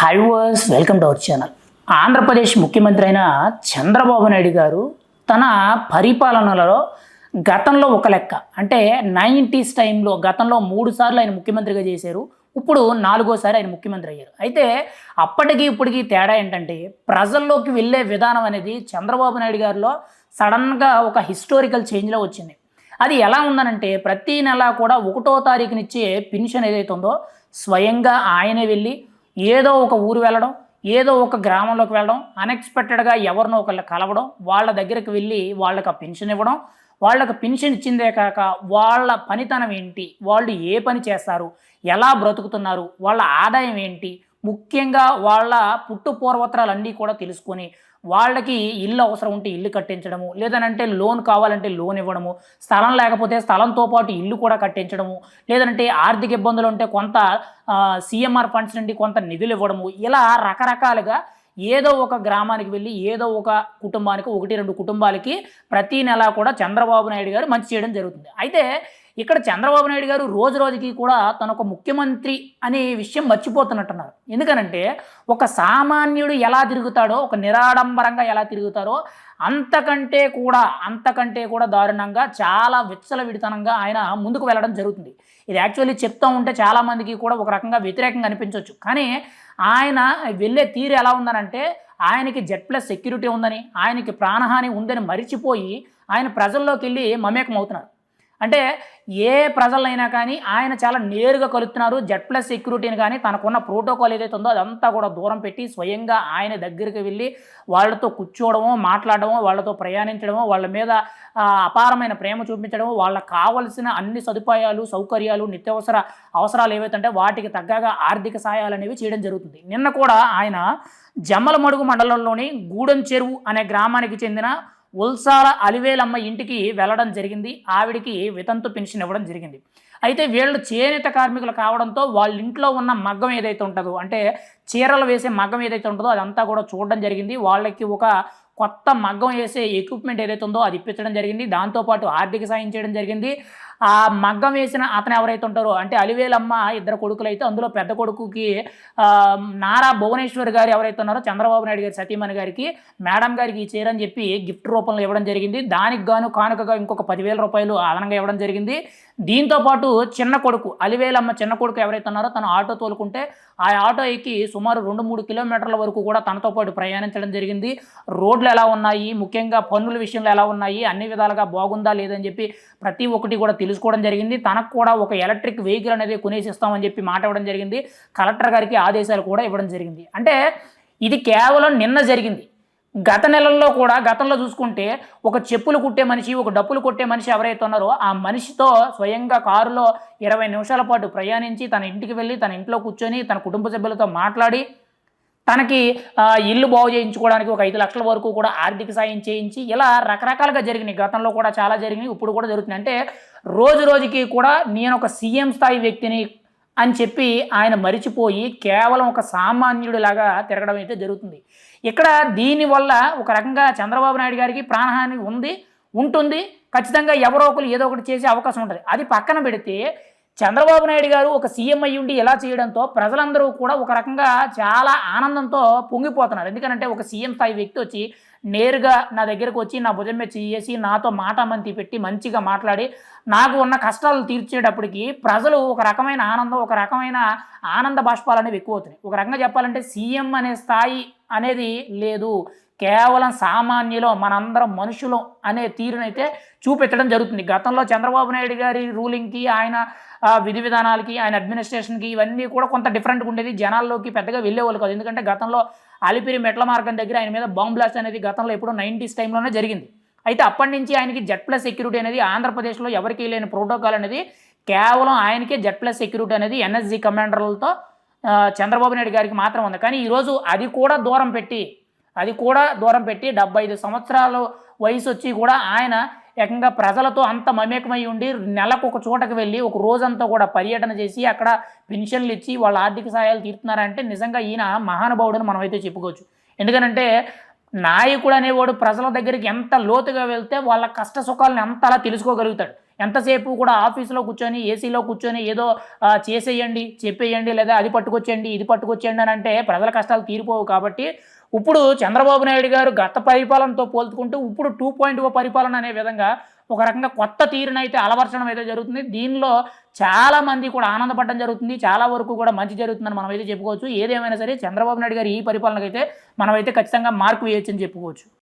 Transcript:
High verse welcome to our channel. Andhra Pradesh ముఖ్యమంత్రి అయిన చంద్రబాబు నాయుడు గారు తన పరిపాలనలో గతంలో ఒక లెక్క అంటే 90s టైంలో గతంలో 3 సార్లు ఆయన ముఖ్యమంత్రిగా చేశారు. ఇప్పుడు 4గోసారి ఆయన ముఖ్యమంత్రి అయ్యారు. అయితే అప్పటికి ఇప్పటికి తేడా ఏంటంటే ప్రజల్లోకి వెళ్ళే విధానం అనేది చంద్రబాబు నాయుడు గారిలో సడన్గా ఒక హిస్టారికల్ చేంజ్లో వచ్చింది. అది ఎలా ఉందనంటే ప్రతి నెల కూడా 1వ తారీఖునిచ్చే పెన్షన్ ఏదైతే ఉందో స్వయంగా ఆయనే వెళ్ళి ఏదో ఒక ఊరు వెళ్ళడం, ఏదో ఒక గ్రామంలోకి వెళ్ళడం, అన్ఎక్స్పెక్టెడ్గా ఎవరినో ఒకళ్ళు కలవడం, వాళ్ళ దగ్గరికి వెళ్ళి వాళ్ళకి ఆ పెన్షన్ ఇవ్వడం, వాళ్ళకి పెన్షన్ ఇచ్చిందే కాక వాళ్ళ పనితనం ఏంటి, వాళ్ళు ఏ పని చేస్తారు, ఎలా బ్రతుకుతున్నారు, వాళ్ళ ఆదాయం ఏంటి, ముఖ్యంగా వాళ్ళ పుట్టు పూర్వత్రాలన్నీ కూడా తెలుసుకొని వాళ్ళకి ఇల్లు అవసరం ఉంటే ఇల్లు కట్టించడము, లేదనంటే లోన్ కావాలంటే లోన్ ఇవ్వడము, స్థలం లేకపోతే స్థలంతో పాటు ఇల్లు కూడా కట్టించడము, లేదంటే ఆర్థిక ఇబ్బందులు ఉంటే కొంత సీఎంఆర్ ఫండ్స్ నుండి కొంత నిధులు ఇవ్వడము, ఇలా రకరకాలుగా ఏదో ఒక గ్రామానికి వెళ్ళి ఏదో ఒక కుటుంబానికి 1-2 కుటుంబాలకి ప్రతి నెల కూడా చంద్రబాబు నాయుడు గారు మంచి చేయడం జరుగుతుంది. అయితే ఇక్కడ చంద్రబాబు నాయుడు గారు రోజు రోజుకి కూడా తన ఒక ముఖ్యమంత్రి అనే విషయం మర్చిపోతున్నట్టున్నారు. ఎందుకనంటే ఒక సామాన్యుడు ఎలా తిరుగుతాడో, ఒక నిరాడంబరంగా ఎలా తిరుగుతారో అంతకంటే కూడా దారుణంగా చాలా విచ్చలవిడితనంగా ఆయన ముందుకు వెళ్ళడం జరుగుతుంది. ఇది యాక్చువల్లీ చెప్తూ ఉంటే చాలామందికి కూడా ఒక రకంగా వ్యతిరేకంగా అనిపించవచ్చు. కానీ ఆయన వెళ్ళే తీరు ఎలా ఉందనంటే ఆయనకి Z+ సెక్యూరిటీ ఉందని, ఆయనకి ప్రాణహాని ఉందని మరిచిపోయి ఆయన ప్రజల్లోకి వెళ్ళి మమేకం అవుతున్నారు. అంటే ఏ ప్రజలైనా కానీ ఆయన చాలా నేరుగా కలుస్తున్నారు. Z+ సెక్యూరిటీని కానీ తనకున్న ప్రోటోకాల్ ఏదైతే ఉందో అదంతా కూడా దూరం పెట్టి స్వయంగా ఆయన దగ్గరికి వెళ్ళి వాళ్ళతో కూర్చోవడమో, మాట్లాడడమో, వాళ్ళతో ప్రయాణించడమో, వాళ్ళ మీద అపారమైన ప్రేమ చూపించడమో, వాళ్ళకి కావలసిన అన్ని సదుపాయాలు, సౌకర్యాలు, నిత్యావసర అవసరాలు ఏవైతే వాటికి తగ్గగా ఆర్థిక సాయాలు అనేవి చేయడం జరుగుతుంది. నిన్న కూడా ఆయన జమ్మలమడుగు మండలంలోని గూడెం చెరువు అనే గ్రామానికి చెందిన ఉల్సాల అలివేలమ్మ ఇంటికి వెళ్ళడం జరిగింది. ఆవిడికి వితంతు పెన్షన్ ఇవ్వడం జరిగింది. అయితే వీళ్ళు చేనేత కార్మికులు కావడంతో వాళ్ళ ఇంట్లో ఉన్న మగ్గం ఏదైతే ఉంటుందో, అంటే చీరలు వేసే మగ్గం ఏదైతే ఉంటుందో అదంతా కూడా చూడడం జరిగింది. వాళ్ళకి ఒక కొత్త మగ్గం వేసే ఎక్విప్మెంట్ ఏదైతే ఉందో అది ఇప్పించడం జరిగింది. దాంతోపాటు ఆర్థిక సాయం చేయడం జరిగింది. ఆ మగ్గం వేసిన అతను ఎవరైతే ఉంటారో అంటే అలివేలమ్మ 2 కొడుకులు అయితే అందులో పెద్ద కొడుకుకి నారా భువనేశ్వర్ గారు ఎవరైతే ఉన్నారో చంద్రబాబు నాయుడు గారి సతీమణి గారికి మేడం గారికి ఈ చీర అని చెప్పి గిఫ్ట్ రూపంలో ఇవ్వడం జరిగింది. దానికి గాను కానుకగా ఇంకొక 10,000 రూపాయలు అదనంగా ఇవ్వడం జరిగింది. దీంతోపాటు చిన్న కొడుకు అలివేలమ్మ చిన్న కొడుకు ఎవరైతే ఉన్నారో తను ఆటో తోలుకుంటే ఆ ఆటో ఎక్కి సుమారు 2-3 కిలోమీటర్ల వరకు కూడా తనతో పాటు ప్రయాణించడం జరిగింది. రోడ్లు ఎలా ఉన్నాయి, ముఖ్యంగా పన్నుల విషయంలో ఎలా ఉన్నాయి, అన్ని విధాలుగా బాగుందా లేదని చెప్పి ప్రతి ఒక్కటి కూడా తెలుసుకోవడం జరిగింది. తనకు కూడా ఒక ఎలక్ట్రిక్ వెహికల్ అనేది కొనేసి ఇస్తామని చెప్పి మాట ఇవ్వడం జరిగింది. కలెక్టర్ గారికి ఆదేశాలు కూడా ఇవ్వడం జరిగింది. అంటే ఇది కేవలం నిన్న జరిగింది. గత నెలల్లో కూడా గతంలో చూసుకుంటే ఒక చెప్పులు కుట్టే మనిషి, ఒక డప్పులు కొట్టే మనిషి ఎవరైతే ఉన్నారో ఆ మనిషితో స్వయంగా కారులో 20 నిమిషాల పాటు ప్రయాణించి తన ఇంటికి వెళ్ళి తన ఇంట్లో కూర్చొని తన కుటుంబ సభ్యులతో మాట్లాడి తనకి ఇల్లు బాగు చేయించుకోవడానికి ఒక 5 లక్షల వరకు కూడా ఆర్థిక సాయం చేయించి ఇలా రకరకాలుగా జరిగినాయి. గతంలో కూడా చాలా జరిగినాయి, ఇప్పుడు కూడా జరుగుతున్నాయి. అంటే రోజు రోజుకి కూడా నేను ఒక సీఎం స్థాయి వ్యక్తిని అని చెప్పి ఆయన మరిచిపోయి కేవలం ఒక సామాన్యుడిలాగా తిరగడం అయితే జరుగుతుంది. ఇక్కడ దీనివల్ల ఒక రకంగా చంద్రబాబు నాయుడు గారికి ప్రాణహాని ఉంటుంది. ఖచ్చితంగా ఎవరో ఒకరు ఏదో ఒకటి చేసే అవకాశం ఉంటుంది. అది పక్కన పెడితే చంద్రబాబు నాయుడు గారు ఒక సీఎం అయ్యుండి ఇలా చేయడంతో ప్రజలందరూ కూడా ఒక రకంగా చాలా ఆనందంతో పొంగిపోతున్నారు. ఎందుకంటే ఒక సీఎం స్థాయి వ్యక్తి వచ్చి నేరుగా నా దగ్గరకు వచ్చి నా భుజం మీద చేసి నాతో మాటామంతి పెట్టి మంచిగా మాట్లాడి నాకు ఉన్న కష్టాలు తీర్చేటప్పటికి ప్రజలు ఒక రకమైన ఆనందం, ఒక రకమైన ఆనంద బాష్పాలు అనేవి ఎక్కువ అవుతున్నాయి. ఒక రకంగా చెప్పాలంటే సీఎం అనే స్థాయి అనేది లేదు, కేవలం సామాన్యులో మనందరం మనుషులు అనే తీరునైతే చూపెట్టడం జరుగుతుంది. గతంలో చంద్రబాబు నాయుడు గారి రూలింగ్కి, ఆయన విధి విధానాలకి, ఆయన అడ్మినిస్ట్రేషన్కి ఇవన్నీ కూడా కొంత డిఫరెంట్గా ఉండేది. జనాల్లోకి పెద్దగా వెళ్ళేవాళ్ళు కాదు. ఎందుకంటే గతంలో అలిపిరి మెట్ల మార్గం దగ్గర ఆయన మీద బాంబ్ బ్లాస్ట్ అనేది గతంలో ఎప్పుడో 90s టైంలోనే జరిగింది. అయితే అప్పటి నుంచి ఆయనకి Z+ సెక్యూరిటీ అనేది ఆంధ్రప్రదేశ్లో ఎవరికి లేని ప్రోటోకాల్ అనేది కేవలం ఆయనకే Z+ సెక్యూరిటీ అనేది NSG కమాండర్లతో చంద్రబాబు నాయుడు గారికి మాత్రం ఉంది. కానీ ఈరోజు అది కూడా దూరం పెట్టి 75 సంవత్సరాల వయసు వచ్చి కూడా ఆయన ఏకంగా ప్రజలతో అంత మమేకమై ఉండి నెలకు ఒక చోటకు వెళ్ళి ఒక రోజంతా కూడా పర్యటన చేసి అక్కడ పెన్షన్లు ఇచ్చి వాళ్ళ ఆర్థిక సహాయాలు తీరుతున్నారంటే నిజంగా ఈయన మహానుభావుడని మనమైతే చెప్పుకోవచ్చు. ఎందుకనంటే నాయకుడు అనేవాడు ప్రజల దగ్గరికి ఎంత లోతుగా వెళ్తే వాళ్ళ కష్ట సుఖాలను అంతలా తెలుసుకోగలుగుతాడు. ఎంతసేపు కూడా ఆఫీస్‌లో కూర్చొని, ఏసీలో కూర్చొని ఏదో చేసేయండి, చెప్పేయండి లేదా అది పట్టుకొచ్చేయండి, ఇది పట్టుకొచ్చేయండి అని అంటే ప్రజల కష్టాలు తీరిపోవు కాబట్టి, ఇప్పుడు చంద్రబాబు నాయుడు గారు గత పరిపాలనతో పోల్చుకుంటూ ఇప్పుడు 2.0 పరిపాలన అనే విధంగా ఒక రకంగా కొత్త తీరునైతే అలవరచడం అయితే జరుగుతుంది. దీనిలో చాలా మంది కూడా ఆనందపడడం జరుగుతుంది. చాలా వరకు కూడా మంచి జరుగుతుందని మనమైతే చెప్పుకోవచ్చు. ఏదేమైనా సరే చంద్రబాబు నాయుడు గారి ఈ పరిపాలనకైతే మనమైతే ఖచ్చితంగా మార్క్ వేయొచ్చని చెప్పుకోవచ్చు.